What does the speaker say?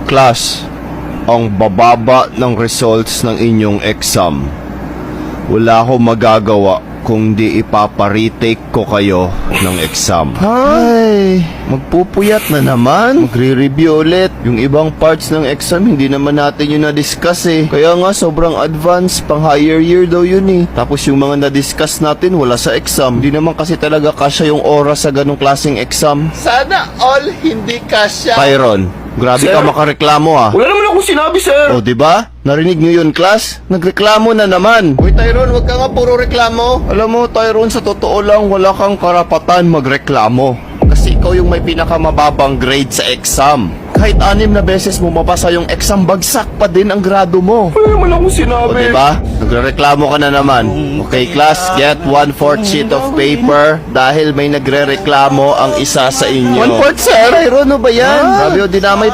Class, ang bababa ng results ng inyong exam. Wala akong magagawa kung di ipapa-retake ko kayo ng exam. Ay, magpupuyat na naman. Magre-review ulit. Yung ibang parts ng exam, hindi naman natin yun na-discuss eh. Kaya nga, sobrang advanced, pang higher year daw yun eh. Tapos yung mga na-discuss natin, wala sa exam. Hindi naman kasi talaga kasya yung oras sa ganong klaseng exam. Sana all hindi kasya. Tyron, grabe Sir? ka makareklamo ah. Wala naman akong sinabi, sir. O, di ba? Narinig niyo yun, class? Nagreklamo na naman. Uy, Tyron, wag ka nga puro reklamo. Alam mo, Tyron, sa totoo lang, wala kang karapatan magreklamo. Kasi ikaw yung may pinakamababang grade sa exam. Kahit 6 na beses mo mapasa yung exam, bagsak pa din ang grado mo. Wala naman akong O, sinabi. di ba? Nagrereklamo ka na naman. Okay, class, get 1/4 sheet of paper dahil may nagrereklamo ang isa sa inyo. 1/4, sir? Tyron, ano ba yan? Grabe, o, dinamay